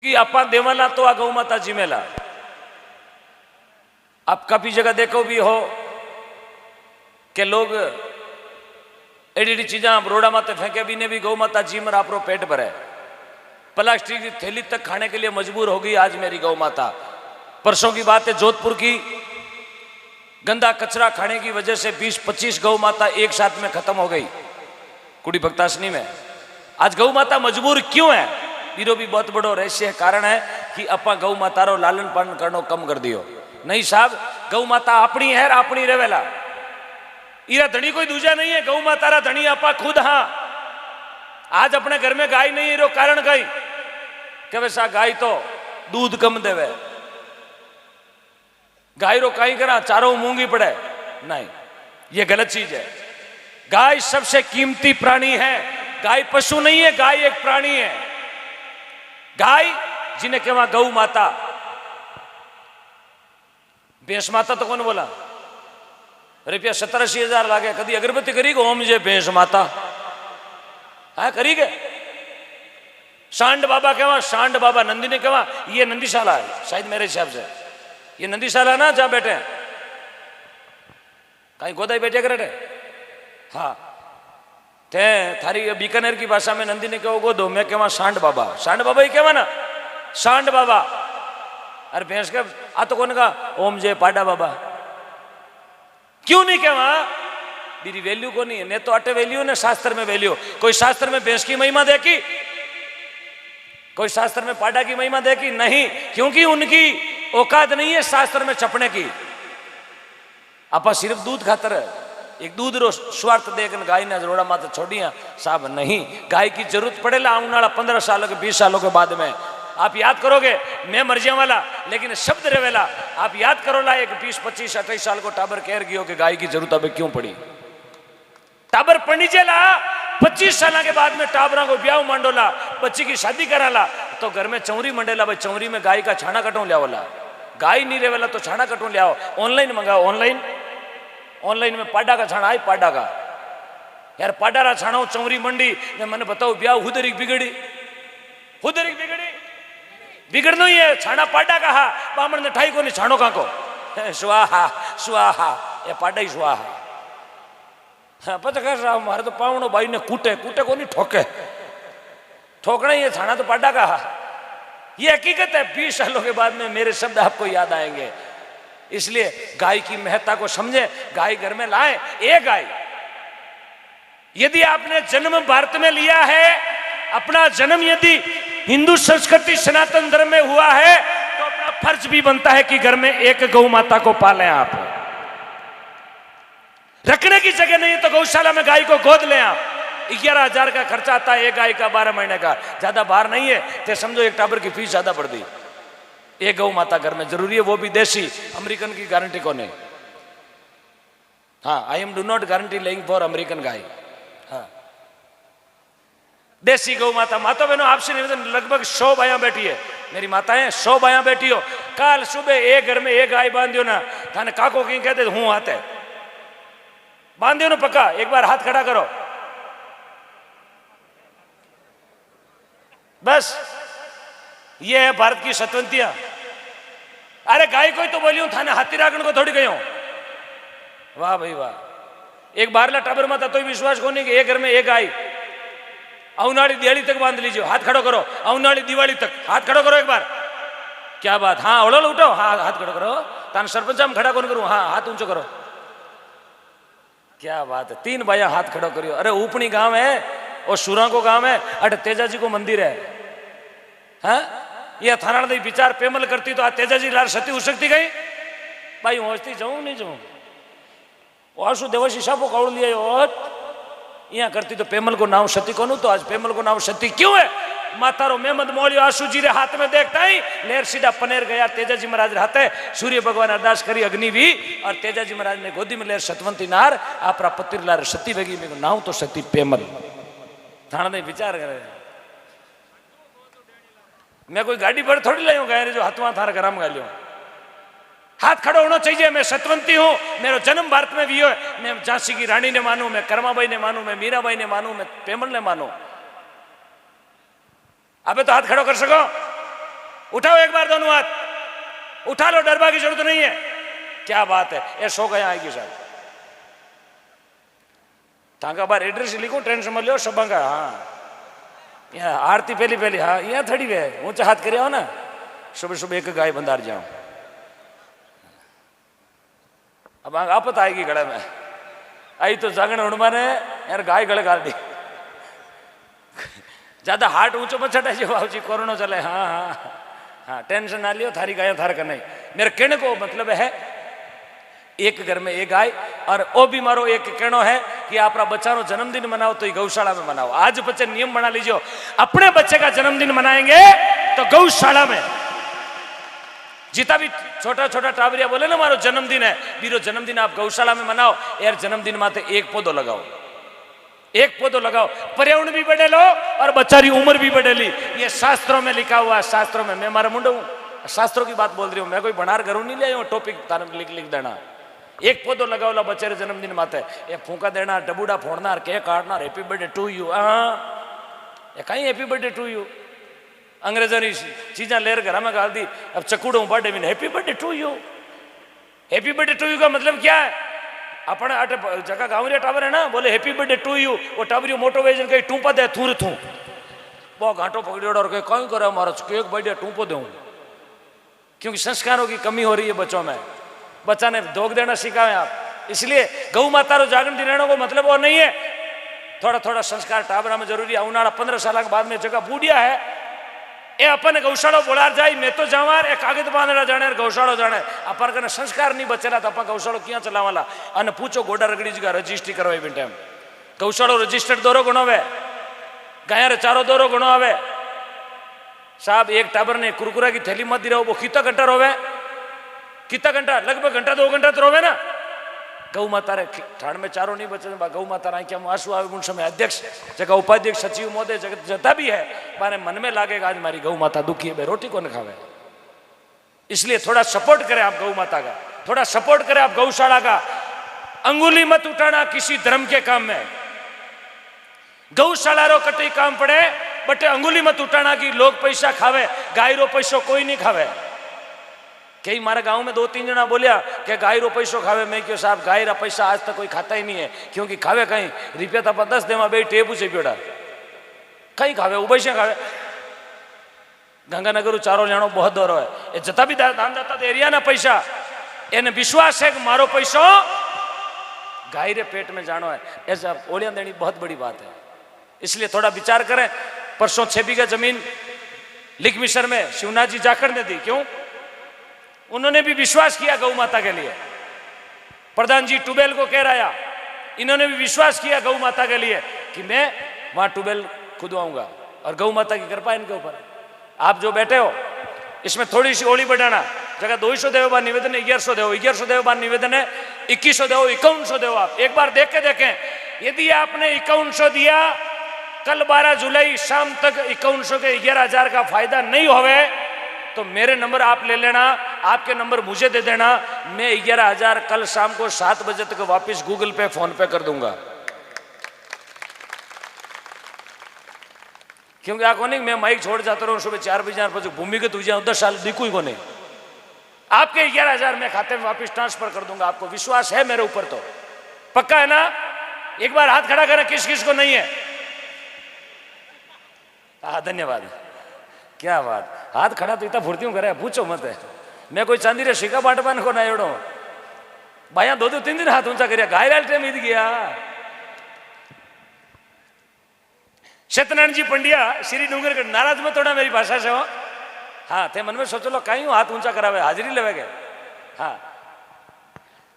कि आपा देवाला तो आ गौ माता जिमेला। आप काफी जगह देखो भी हो कि लोग एडी एडी चीजा रोड़ा माते फेंके भी ने भी गौ माता जिमर आपरो पेट भरे। प्लास्टिक की थैली तक खाने के लिए मजबूर हो गई आज मेरी गौ माता। परसों की बात है, जोधपुर की गंदा कचरा खाने की वजह से 20-25 गौ माता एक साथ में खत्म हो गई कुड़ी भक्तासनी में। आज गौ माता मजबूर क्यों है? बीरो भी बहुत बड़ो रहस्य कारण है कि अपा गौ माता रो लालन पालन करनो कम कर दियो। नहीं साहब, गौ माता अपनी है, अपनी रेवेला। इरा धनी कोई दूजा नहीं है, गौ माता रा धनी आपा खुद। हाँ, आज अपने घर में गाय नहीं है, रो कारण गाय के वैसा गाय तो दूध कम देवे, गाय रो कहीं करा चारों मूंगी पड़े। नहीं, ये गलत चीज है। गाय सबसे कीमती प्राणी है। गाय पशु नहीं है, गाय एक प्राणी है। गाय जिन्हें कहवा गौ माता। भैंस माता तो कौन बोला? रुपया 70-80 हजार लागे। कभी अगरबत्ती करी गो ओम जे भैंस माता? हाँ करी गए। सांड बाबा कहवा, सांड बाबा नंदी ने कहवा ये नंदीशाला है शायद मेरे हिसाब से। ये नंदीशाला ना जहां बैठे कहीं गोदाई बैठे करे। हाँ, ते थारी बीकानेर की भाषा में नंदी ने कहो गोदो, मैं कहवा सांड बाबा। सांड बाबा ही कहवा ना, सांड बाबा। अरे भैंस के आ तो कौन का ओम जय पाडा बाबा। क्यों नहीं कहवा? मेरी वैल्यू को नहीं है। ने तो अटे वैल्यू ने शास्त्र में वैल्यू। कोई शास्त्र में भैंस की महिमा देखी? कोई शास्त्र में पाडा की महिमा देखी? नहीं, क्योंकि उनकी औकात नहीं है शास्त्र में छपने की। आपा सिर्फ दूध खातर है, एक दूध रो स्वार्थ देख गाय ने रोड़ा माता छोड़िया साहब। नहीं, गाय की जरूरत पड़ेला आने वाला 15 सालों के 20 सालों के बाद में। आप याद करोगे मैं मर जाने वाला, लेकिन शब्द रेवेला आप याद करोला। एक 20-25-28 साल को टाबर कह गयो कि गाय की जरूरत अब क्यों पड़ी। टाबर पड़ी चला 25 साल के बाद में टाबरा को ब्याह मांडोला, बच्ची की शादी कराला तो घर में चौरी मंडेला। भाई चौरी में गाय का छाना कटो लियाओला। गाय नहीं रेवेला तो छाना कटो लियाओ। ऑनलाइन मंगाओ, ऑनलाइन में पाडा का छाना आई। पाडा का यार, पाडा रा छाना चौरी मंडी ने मैंने बताओ ब्याह हुदरिक बिगड़ी। हुदरिक बिगड़ी बिगड़नो ही है। छाना पाडा का हा बामण ने ठाई को नहीं छानो का को स्वाहा स्वाहा, ये पाडा ही स्वाहा। हाँ, पता कर हमारे तो पावनो भाई ने कूटे कूटे को नहीं ठोके, ठोकना ही है। छाना तो पाडा का हा। ये हकीकत है। 20 सालों के बाद में मेरे शब्द आपको याद आएंगे। इसलिए गाय की महत्ता को समझे, गाय घर में लाए। एक गाय, यदि आपने जन्म भारत में लिया है, अपना जन्म यदि हिंदू संस्कृति सनातन धर्म में हुआ है, तो अपना फर्ज भी बनता है कि घर में एक गौ माता को पालें। आप रखने की जगह नहीं तो गौशाला में गाय को गोद लें। आप 11,000 का खर्चा आता है एक गाय का 12 महीने का। ज्यादा बाहर नहीं है तो समझो एक टाबर की फीस ज्यादा पड़ दी। एक गौ माता घर में जरूरी है, वो भी देसी। अमेरिकन की गारंटी को नहीं। हाँ, I am do not guarantee laying for American गाय। हाँ, देसी गौ माता। माता बहनों आपसे निवेदन, लगभग 100 बाया बैठी है मेरी माताएं, 100 बाया बैठी हो। कल सुबह एक घर में एक गाय बांधियो ना, थाने काको कहीं कहते हूं हाथ है बांधियो ना पक्का। एक बार हाथ खड़ा करो बस। ये है भारत की सतवंतियां। अरे गाय कोई तो बोलियो थाने हाथी राखण को थोड़ी गयो। वाह भाई वाह। एक बारला टाबर माता तो विश्वास को नहीं कि एक घर में एक गाय। औनाड़ी दिवाली तक बांध लीजिए, हाथ खड़ो करो। औनाड़ी दिवाली तक हाथ खड़ो करो एक बार। क्या बात। हाँ, ओलो उठो। हाँ, हाथ खड़ो करो। तान सरपंच हम खड़ा कौन करूं? हाँ, हाथ ऊंचो करो। क्या बात है। 3 भाइया हाथ खड़ो करियो। अरे ऊपनी गांव है और सुरा को गांव है, अट तेजा जी को मंदिर है। हाँ, ये थाना दी विचार पेमल करती तो आ तेजा जी लाल सती हो सकती गई भाई। होती जाऊं नहीं जाऊं आशु देवशी साहब कौड़ लिया और यहाँ करती तो पेमल को नाम सती को। तो आज पेमल को नाम सती क्यों है? मातारो मेहमद मोलियो आशु जी रे हाथ में देखता ही लेर सीधा पनेर गया। तेजा जी महाराज हाथ है सूर्य भगवान अरदास करी अग्नि भी, और तेजा जी महाराज ने गोदी में लेर सतवंती नार आपरा पतिर लार सती बेगी में नाव तो सती पेमल। थाना ने विचार करे मैं कोई गाड़ी पर थोड़ी लाऊं गाय जो हाथवा थार गरम गा लियो। हाथ खड़ा होना चाहिए। मैं सतवंती हूं, मेरा जन्म भारत में भी है। मैं झांसी की रानी ने मानू, मैं कर्माबाई ने मानू, मैं मीराबाई ने मानू, मैं पेमल ने मानू। अबे तो हाथ खड़ा कर सको। उठाओ एक बार दोनों हाथ, उठा लो, डरबा की जरूरत नहीं है। क्या बात है, ये शो कहीं आएगी साहब। ताका बार एड्रेस लिखो, टेंशन मत लो सब का। हाँ यहाँ आरती पहली पहली, हाँ यहाँ थड़ी वे ऊंचा हाथ करे हो ना, सुबह सुबह एक गाय बंदार जाओ। अब आपत आएगी गले में, आई तो जागण उड़मा ने यार गाय गले गाल दी। ज्यादा हार्ट ऊंचो मत चढ़ा जी बाबू जी, कोरोना चले। हाँ हाँ हाँ, टेंशन ना लियो, थारी गाय थार का नहीं। मेरे कहने को मतलब है एक घर में एक गाय, और वो भी मारो एक कहनो है कि आपरा बच्चा नो जन्मदिन मनाओ तो गौशाला में मनाओ। आज बच्चे नियम बना लीजिए, अपने बच्चे का जन्मदिन मनाएंगे तो गौशाला में। जितना भी छोटा छोटा टाबरिया बोले ना मारो जन्मदिन है, बीरो जन्मदिन आप गौशाला में मनाओ। यार जन्मदिन माते एक पौधो लगाओ, एक पौधो लगाओ, पर्यावरण भी बढ़े लो और बच्चा की उम्र भी बढ़ेली। ये शास्त्रों में लिखा हुआ है, शास्त्रों में। मैं मारा मुंडो हूँ, शास्त्रों की बात बोल रही हूँ, मैं कोई बनार घरों नहीं ले टॉपिक लिख लिख देना। एक पौधो लगाओ ला बच्चे रे जन्मदिन माते, ये फूका देना, डबूडा फोड़ना, केक काटना, हैप्पी बर्थडे टू यू। हाँ कहीं हैप्पी बर्थडे टू यू, अंग्रेजों ने चीजा लेर घर में गाल दी। अब चकूड़ो बर्थडे में happy birthday to you. Happy birthday to you का मतलब क्या है? अपने अटे जगह गाँव टावर है ना, बोले हैप्पी बर्थडे टू यू, वो टावरियो मोटो वेजन कहीं टूंपा दे थूर थू, वो घाटो पकड़ियो और कहीं कहीं करे हमारा केक बर्थडे टूंपो दूँ। क्योंकि संस्कारों की कमी हो रही है बच्चों में, बच्चा ने दोग देना सीखा है आप। इसलिए गौ माता रो जागरण दिलाने को मतलब वो नहीं है, थोड़ा थोड़ा संस्कार टाबरा में जरूरी है। उनाड़ा 15 साल के बाद में जगह बूढ़िया है, ए अपन गौशाला बोलार जाए, मैं तो जावार ए कागज बांधना जाने गौशाला जाने। अपन कने संस्कार नहीं बचेला तो अपन गौशाला क्या चलावाला? अने पूछो गोडा रगड़ी जगह रजिस्ट्री करवाई बिन टाइम गौशाला रजिस्टर्ड दोरो गणो वे, गाया रे चारो दोरो गणो आवे साहब। एक टाबर ने कुरकुरा की थैली मत दी रहो, वो कितना घंटा रोवे? कितना घंटा? लगभग घंटा 2 घंटा तो रोवे ना। गौ माता रे ठाण में चारो नहीं बचे, गौ माता क्या आंसू आवे उन समय अध्यक्ष जगह उपाध्यक्ष सचिव महोदय जता भी है, मारे मन में लागेगा आज हमारी गौ माता दुखी है, रोटी कौन खावे। इसलिए थोड़ा सपोर्ट करें आप गौ माता का, थोड़ा सपोर्ट करें आप गौशाला का। अंगुली मत उठाना किसी धर्म के काम में, गौशाला रो कटी काम पड़े बटे अंगुली मत उठाना कि लोग पैसा खावे, गाय रो पैसो कोई नहीं खावे। कई मारे गांव में 2-3 जना बोलिया कि गाय रो पैसो खावे। मैं क्यों साहब गाय रा पैसा आज तक कोई खाता ही नहीं है, क्योंकि खावे कहीं रुपया तो 10 देवा बे टेबू से पेड़ा कहीं खावे उबैसे खावे। गंगानगर चारो जानो बहुत दौरो है, ये जता भी दान दाता एरिया ना पैसा एने विश्वास है कि मारो पैसो गाय रे पेट में जानो है, ऐसा ओलिया देनी बहुत बड़ी बात है। इसलिए थोड़ा विचार करें। परसों 6 बीघा जमीन लिख मिशर में शिवनाथ जी जाखड़ ने दी, क्यों? उन्होंने भी विश्वास किया गौ माता के लिए। प्रधान जी ट्यूबवेल को कह रहा, इन्होंने भी विश्वास किया गौ माता के लिए कि मैं वहां ट्यूबवेल खुदवाऊंगा, और गौ माता की कृपा इनके ऊपर। आप जो बैठे हो इसमें थोड़ी सी ओली बढ़ाना, जगह 200 देव बार निवेदन है 1100 देव, 1100 देव बार निवेदन है 2100 देव, 5100 देव। आप एक बार देख के देखें, यदि आपने 5100 दिया, कल 12 जुलाई शाम तक 5100 के 11,000 का फायदा नहीं होवे तो मेरे नंबर आप ले लेना, आपके नंबर मुझे दे देना, मैं 11,000 कल शाम को 7 बजे तक वापस गूगल पे फोन पे कर दूंगा। क्योंकि आको नहीं मैं माइक छोड़ जाता रहूं सुबह 4 बजे पर भूमिगत तुझे 10 साल दिखू को नहीं, आपके 11,000 मैं खाते में वापस ट्रांसफर कर दूंगा। आपको विश्वास है मेरे ऊपर तो पक्का है ना? एक बार हाथ खड़ा करें, किस किस को नहीं है? हाँ धन्यवाद, क्या बात। हाथ खड़ा तो इतना फुर्ती करे, पूछो मत है। मैं कोई चांदी रे शिका बाटवान को ना एड़ो भाया 2-3 दिन हाथ ऊंचा करिया घायल टाइम ईद गया। सत्यनारायण जी पंड्या श्री डूंगरगढ़, नाराज मत थोड़ा मेरी भाषा से हो। हाँ थे मन में सोचो लो कहीं हाथ ऊंचा करावे, हाजिरी लेवे। हाँ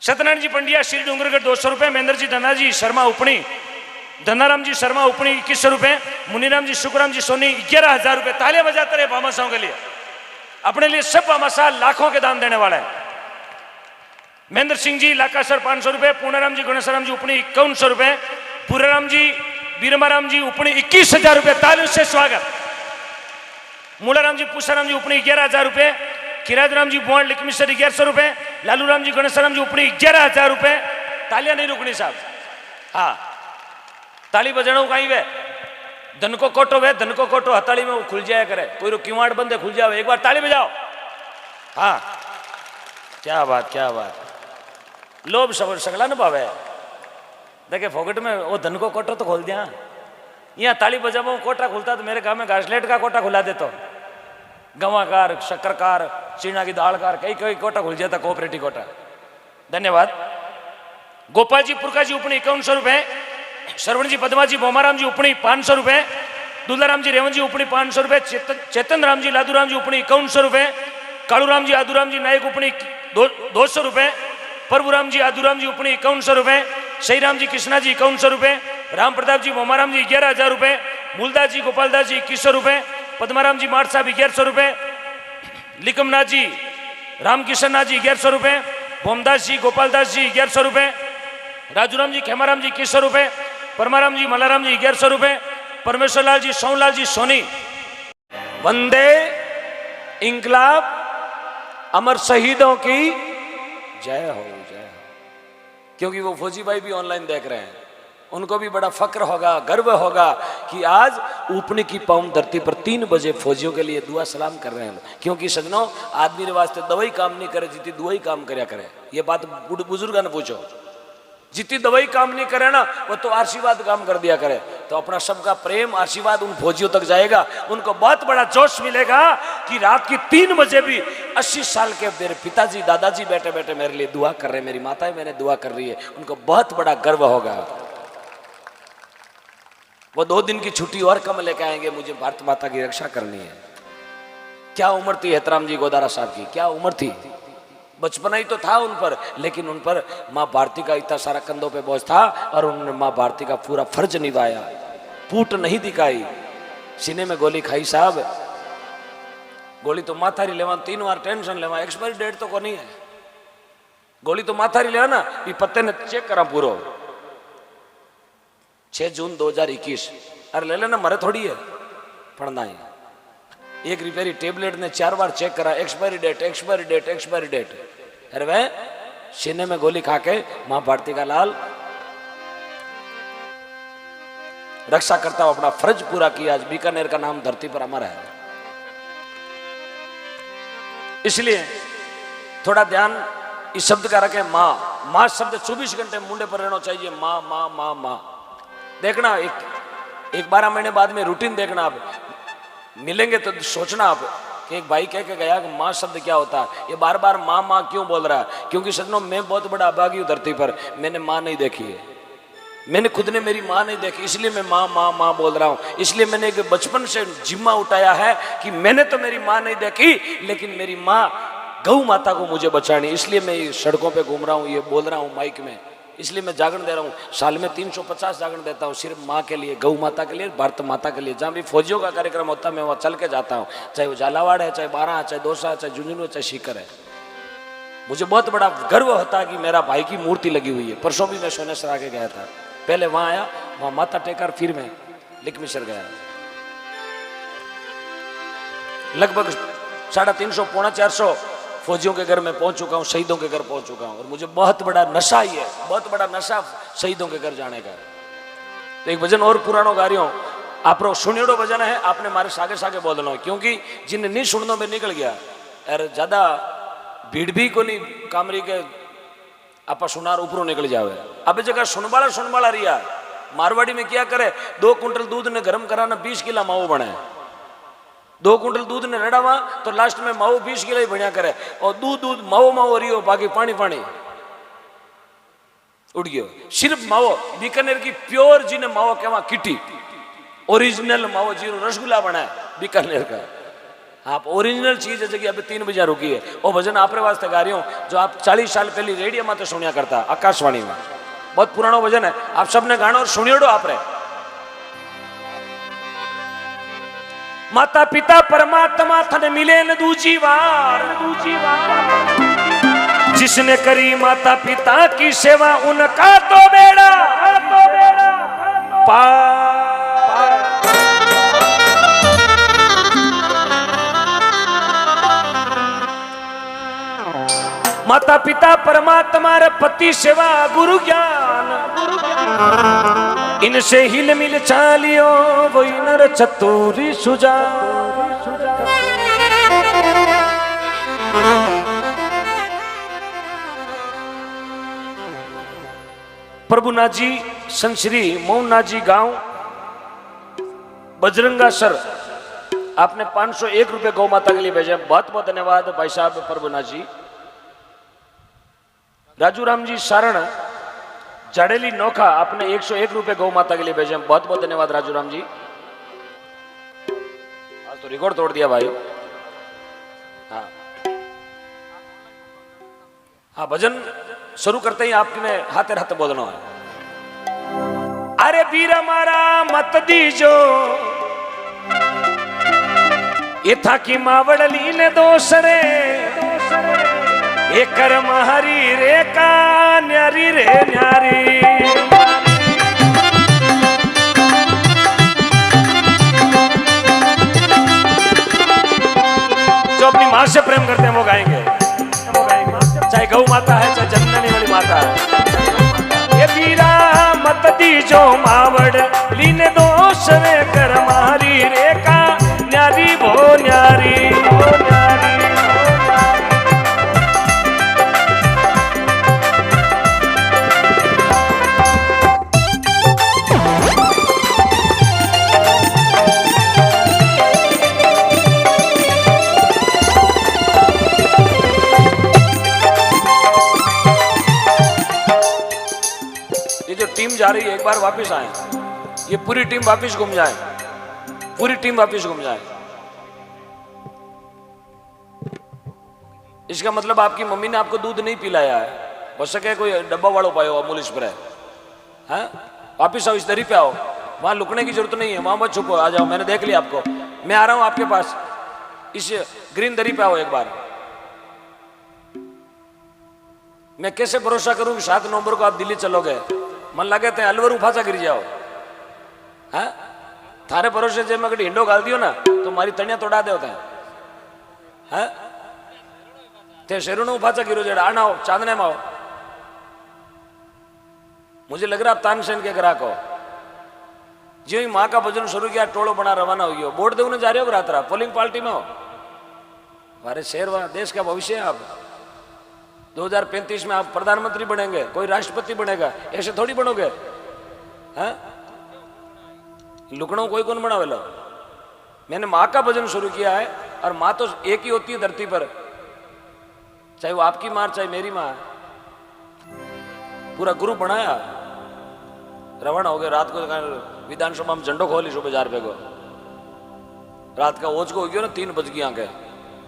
सत्यनारायण जी पंड्या श्री डूंगरगढ़ 200 रुपए, महेंद्र जी धना जी शर्मा उपनी, धनाराम जी शर्मा उपनी 2100 रुपए, मुनीराम जी शुक्राम जी सोनी 11,000 रुपए। तालियां बजाते रहे भामाशाहों के लिए, अपने लिए सब भामाशाह लाखों के दान देने वाला है। महेंद्र सिंह जी लाकासर 500 रुपए, पूर्णाराम जी गणेशराम जी उपनी 5100 रुपए, पूराराम जी बीरमाराम जी उपनी 21,000 रुपए। तालियों से स्वागत। मूलाराम जी पूसाराम जी उपनी 11,000 रुपए, किरादराम जी बुआड़ लिखमिसर 1100 रुपए, लालूराम जी गणेशराम जी उपनी 11,000 रुपए। तालियां नहीं रुकनी साहब, हाँ ताली बजाना कहीं वे धन को कोटो वे धन को कोटो हथाड़ी में वो खुल जाया करे, कोई रो किवाड़ बंदे खुल जावे, एक बार ताली बजाओ। हाँ क्या बात क्या बात। लोभ सगला न पावे देखे फोकट में वो धन को कोटो तो खोल दिया। यहाँ ताली बजाओ कोटा खुलता तो मेरे गांव में घासलेट का कोटा खुला दे तो गवाकार शक्करकार चीना की दालकार कई कई कोटा खुल जाता, कोऑपरेटिव कोटा। धन्यवाद। गोपाल जी पुरका जी उपनी 5100 रुपए, श्रवण जी पद्मा जी बोमाराम जी उपनी 500 रुपए, दुलाराम जी रेवन जी उपनी 500 रुपए, चेतन राम जी लादूराम जी उपनी 5100 रुपए, कालूराम जी आदूराम जी नायक उपनी 200 रुपए, प्रभुराम जी आदूराम जी उपनी 5100 रुपए, सही राम जी कृष्णा जी 5100 रुपए, राम प्रताप जी मोमाराम जी 11,000 रुपए, मूलदास जी गोपालदास जी 2100 रुपए, पद्माराम जी माठ साहब 1100 रुपए, लिकमनाथ जी रामकिशन नाथ जी 1100 रुपए, भोमदास जी गोपालदास जी 1100 रुपए, राजूराम जी खेमाराम जी 2100 रुपए, परमाराम जी मलाराम जी 1100 रुपए, परमेश्वर लाल जी सोनलाल जी सोनी। वंदे इंकलाब अमर शहीदों की जय हो जय हो। क्योंकि वो फौजी भाई भी ऑनलाइन देख रहे हैं, उनको भी बड़ा फक्र होगा, गर्व होगा कि आज ऊपने की पाउम धरती पर 3 बजे फौजियों के लिए दुआ सलाम कर रहे हैं। क्योंकि सजनों आदमी के वास्ते दवाई काम नहीं करे जितनी दुआई काम करया करे। ये बात बुजुर्गों ने पूछो, जितनी दवाई काम नहीं करे ना वो तो आशीर्वाद काम कर दिया करे। तो अपना सबका प्रेम आशीर्वाद उन फौजियों तक जाएगा, उनको बहुत बड़ा जोश मिलेगा कि रात की 3 बजे भी 80 साल के मेरे पिताजी दादाजी बैठे बैठे मेरे लिए दुआ कर रहे हैं, मेरी माताएं मैंने दुआ कर रही है, उनको बहुत बड़ा गर्व होगा। वो 2 दिन की छुट्टी और कम लेके आएंगे, मुझे भारत माता की रक्षा करनी है। क्या उम्र थी हेतराम जी गोदारा साहब की, क्या उम्र थी, बचपना ही तो था उन पर, लेकिन उन पर माँ भारती का इतना सारा कंधों पे बोझ था और उन्होंने माँ भारती का पूरा फर्ज निभाया, फूट नहीं दिखाई। सीने में गोली खाई साहब, गोली तो माथारी लेवा 3 बार टेंशन लेवा, एक्सपायरी डेट तो को नहीं है, गोली तो माथारी लेवा ना, ये पत्ते ने चेक करा पूरा 6 जून 2021। अरे ले लेना मरे थोड़ी है पढ़ना है। एक रिपेयरी टेबलेट ने 4 बार चेक करा, expiry date expiry date expiry date. अरे वह सीने में गोली खा के मां भारती का लाल रक्षा करता हुआ अपना फर्ज पूरा किया। आज बीकानेर का नाम धरती पर अमर है। इसलिए थोड़ा ध्यान इस शब्द का रखें, मां। मां शब्द 24 घंटे मुंडे पर रहना चाहिए। मां मां मां मां देखना, एक 12 महीने बाद में रूटीन देखना। आप मिलेंगे तो सोचना आप कि एक भाई कह के गया कि माँ शब्द क्या होता है, ये बार बार माँ माँ क्यों बोल रहा है। क्योंकि सजनों मैं बहुत बड़ा अभागी हूँ धरती पर, मैंने माँ नहीं देखी है, मैंने खुद ने मेरी माँ नहीं देखी, इसलिए मैं माँ माँ माँ बोल रहा हूँ। इसलिए मैंने एक बचपन से जिम्मा उठाया है कि मैंने तो मेरी माँ नहीं देखी, लेकिन मेरी माँ गौ माता को मुझे बचानी, इसलिए मैं सड़कों पर घूम रहा हूँ, ये बोल रहा हूँ माइक में। इसलिए मैं जागरण दे रहा हूँ, साल में 350 जागरण देता हूँ, सिर्फ माँ के लिए, गौ माता के लिए, भारत माता के लिए। जहाँ भी फौजियों का कार्यक्रम होता है मैं वहाँ चल के जाता हूँ, चाहे वो झालावाड़ है, चाहे बारा है, चाहे दौसा है, चाहे झुंझुनू है, चाहे सीकर है। मुझे बहुत बड़ा गर्व होता है कि मेरा भाई की मूर्ति लगी हुई है। परसों भी मैं सोनेसर आके गया था, पहले वहाँ आया, वहाँ माथा टेकर, फिर मैं लिकमिसर गया। लगभग 350 पौना 400 फौजियों के घर में पहुंच चुका हूं, शहीदों के घर पहुंच चुका हूं, और मुझे बहुत बड़ा नशा ही है, बहुत बड़ा नशा शहीदों के घर जाने का। तो एक भजन और पुरानो गा रही हूं, आप सुनियोड़ो भजन है, आपने मारे सागे सागे बोलना हो, क्योंकि जिन्हें नहीं सुनने में निकल गया यार, ज्यादा भीड़ भी को नहीं कामरी के आप सुनार ऊपरों निकल जावे। अब जगह सुनबाला रिया मारवाड़ी में क्या करे, 2 कुंटल दूध ने गर्म कराना 20 किलो माओ बने, 2 कुंटल दूध ने रड़ावा तो लास्ट में माओ 20 किलो ही बढ़िया करे, और दूध माओ रियो, बाकी पानी उड़ गयो। सिर्फ माओ बीकानेर की प्योर जिन्हें माओ कहवा किटी, ओरिजिनल माओ जी रसगुल्ला बना है बीकानेर का। आप ओरिजिनल चीज है जगह अभी 3 बजे रुकी है। और भजन आपरे वास्ते गा रही हूँ जो आप 40 साल पहले रेडियो में तो सुनिया करता, आकाशवाणी में, बहुत पुराना भजन है, आप सबने गाना और सुनियोड़ो आपरे। माता पिता परमात्मा थने मिले न दूजी बार, जिसने करी माता पिता की सेवा उनका तो बेड़ा पार। माता पिता परमात्मा रे पति सेवा गुरु ज्ञान, इनसे हिल मिल चालियो वही नर चतुरी सुजा। प्रभुनाथ जी संश्री मोहननाथ जी गांव बजरंगा सर, आपने 501 रुपए गौ माता के लिए भेजे, बहुत बहुत धन्यवाद भाई साहब प्रभुनाथ जी। राजू राम जी सारण जाडेली नोखा, आपने 101 रुपए गौ माता के लिए भेजे, बहुत बहुत धन्यवाद राजू राम जी। आज तो रिकॉर्ड तोड़ दिया भाई। हाँ हाँ, भजन शुरू करते ही आपने हाथे हाथे बोलना है। अरे वीर मारा मत दीजो ये था कि मावड़ली ने दोसरे ये कर महरी रे का न्यारी रे न्यारी। जो अपनी मां से प्रेम करते हैं वो गाएंगे, चाहे गौ माता है चाहे जननी वाली माता है। ये वीरा मत दीजो मावड़ लीने दोसरे कर मारी रे का न्यारी भो न्यारी भो न्यारी। टीम जा रही है, एक बार वापस आए, ये पूरी टीम वापस घूम जाए, पूरी टीम वापस घूम जाए। इसका मतलब आपकी मम्मी ने आपको दूध नहीं पिलाया है, हो सके कोई डब्बा वालों पाए हो अमूल स्प्रे। हैं वापिस आओ, इस दरी पे आओ, वहां लुकने की जरूरत नहीं है, वहां मत छुपो, आ जाओ, मैंने देख लिया आपको, मैं आ रहा हूं आपके पास, इस ग्रीन दरी पे आओ एक बार। मैं कैसे भरोसा करूं कि 7 नवंबर को आप दिल्ली चलोगे, मन लगे थे अलवर उफाचा गिर जाओ। हाँ थारे भरोसे जब मैं हिंडो गाल दियो ना तो मारी तणिया तोड़ा दे होता है। हाँ ते शेरू उफाचा गिरो जेड़ा आना हो चांदने में आओ। मुझे लग रहा आप तानसेन के ग्राहक हो। जो ही माँ का भजन शुरू किया टोलो बना रवाना हो गया, वोट देने जा रहे हो रात रात, पोलिंग पार्टी में हो, हमारे शहर व देश का भविष्य है। आप 2035 में आप प्रधानमंत्री बनेंगे, कोई राष्ट्रपति बनेगा, ऐसे थोड़ी बनोगे। हैं लुकड़ों कोई कौन बना वेलो। मैंने माँ का भजन शुरू किया है, और माँ तो एक ही होती है धरती पर, चाहे वो आपकी माँ चाहे मेरी माँ। पूरा ग्रुप बनाया, रवाना हो गए। रात को विधानसभा में झंडो खोली सुबह 4 बजे को, रात का ओज को हो गया ना 3 बज गया के।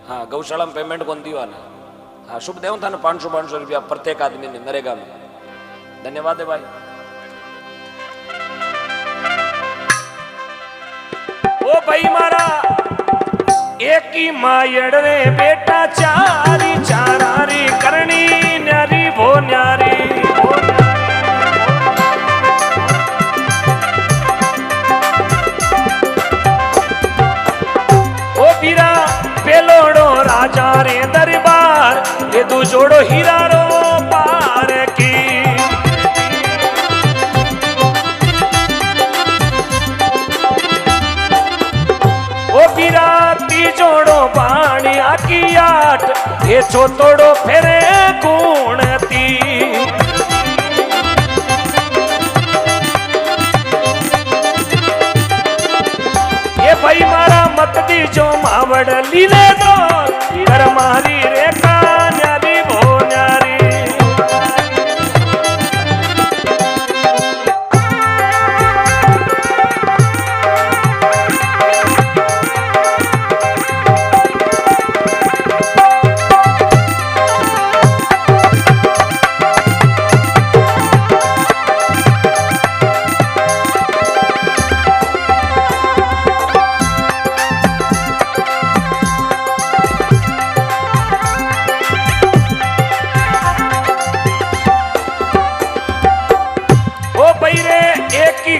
हाँ गौशाला में पेमेंट कौन दी वाला। हाँ शुभ देव था ना 500 रुपया प्रत्येक आदमी ने नरेगा में। धन्यवाद है भाई। ओ भाई मारा एक ही मायड़ रे बेटा चारी चारारी करनी न्यारी भो न्यारी भो ओ बीरा पेलोड़ो राजा रे दरबार ये दू जोड़ो हीरा रो पार की। ओ बीरा ती जोड़ो पानी आकी आट ये छोतोड़ो फेरे गुणती। ये भाई मारा मत दी जो मावड़ लीले दो कर मारी रे का न्यारी भो न्यारी।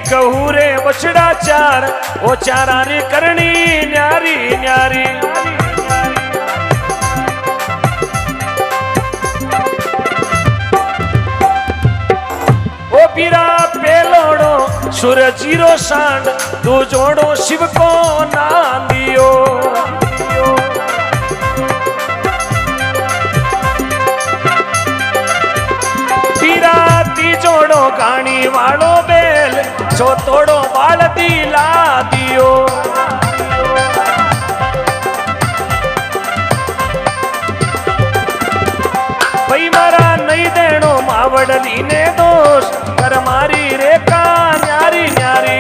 गहूरे बछड़ा चार ओ चारारी करनी न्यारी न्यारी। ओ बीरा पेलोड़ो सूरजीरो सांड तू जोड़ो शिव को ना दियो। पीराती जोड़ो गाणी वालो बेल जो तोड़ो बाल दिला दियो। भाई मारा नहीं देनो मावड़ली ने दोष कर मारी रे का न्यारी न्यारी।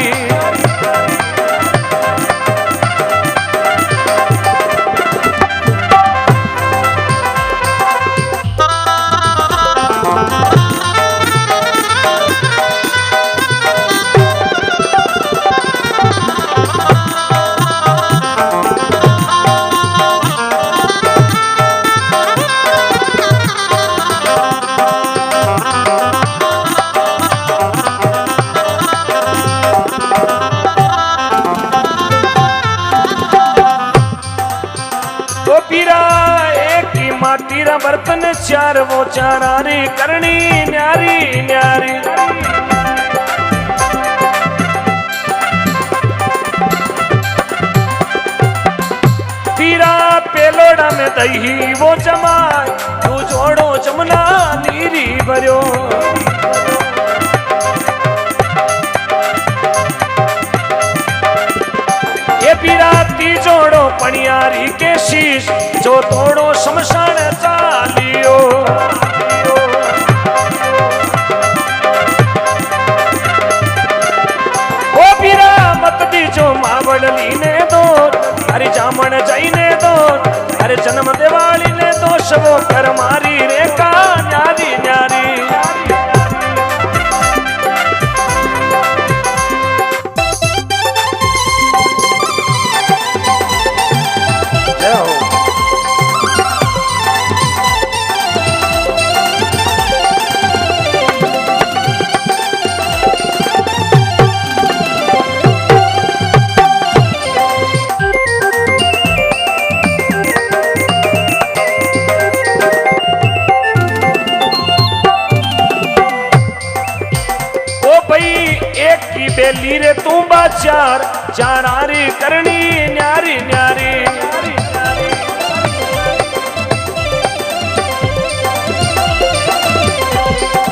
माटीरा बर्तन चार वो चारारी करनी न्यारी न्यारी। पीरा पेलोड़ा में दही वो जमाए तू जोड़ो जमुना नीरी भरियो। ये पीराती जोड़ो पनियारी के शीश जो तोड़ो शमशान चालियो। ओ पीरा मत दी जो मावड़ली ने दो अरे जामन जाइने दो अरे जन्म दिवाली ने दो शवो कर मारी रे का न्यारी न्यारी। बेली रे तू बाचार चारारी करनी न्यारी न्यारी।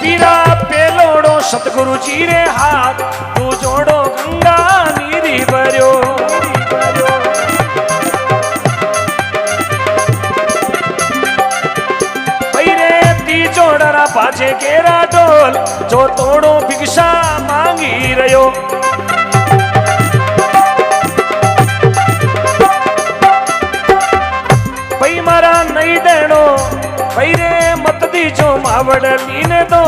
पीरा पेलोड़ो सतगुरु जी रे हाथ तू जोड़ो गंगा नीरी भरियो। जोड़रा बाजे केरा डोल जो तोड़ो भिक्षा मांगी रयो। भाई मारा नहीं देनो भाई रे मत दी जो मावड़ली ने दो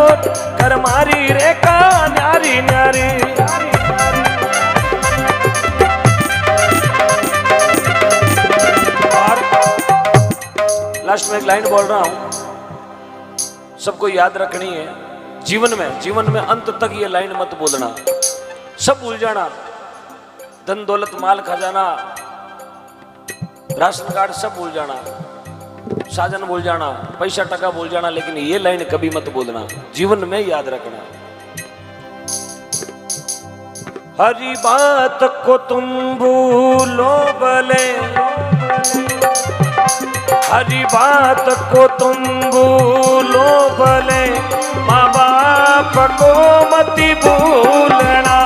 कर मारी रे का न्यारी न्यारी। और लास्ट में एक लाइन बोल रहा हूं सबको याद रखनी है जीवन में अंत तक ये लाइन मत बोलना। सब भूल जाना, धन दौलत माल खजाना राशन कार्ड सब भूल जाना, साजन भूल जाना, पैसा टका भूल जाना, लेकिन ये लाइन कभी मत बोलना, जीवन में याद रखना। हरी बात को तुम भूलो भले, हरी बात को तुम भूलो भले, माँ बाप को मत भूलना।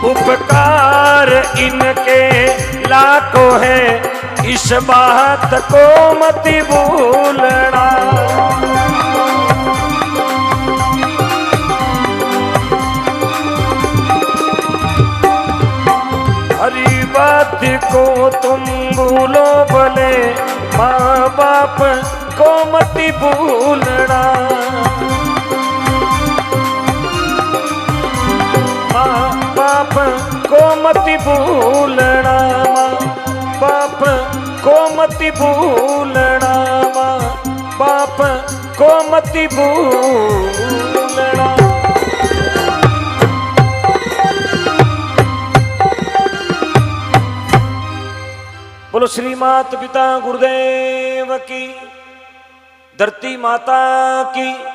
उपकार इनके लाखों है, इस बात को मत भूलना। हरी बात को तुम भूलो भले, माँ बाप को मत भूलना। माँ बाप को मत भूलना, माँ बाप को मत भूलना, माँ बाप को मत भूलना। बोलो श्री मात पिता गुरुदेव महादेव की, धरती माता की।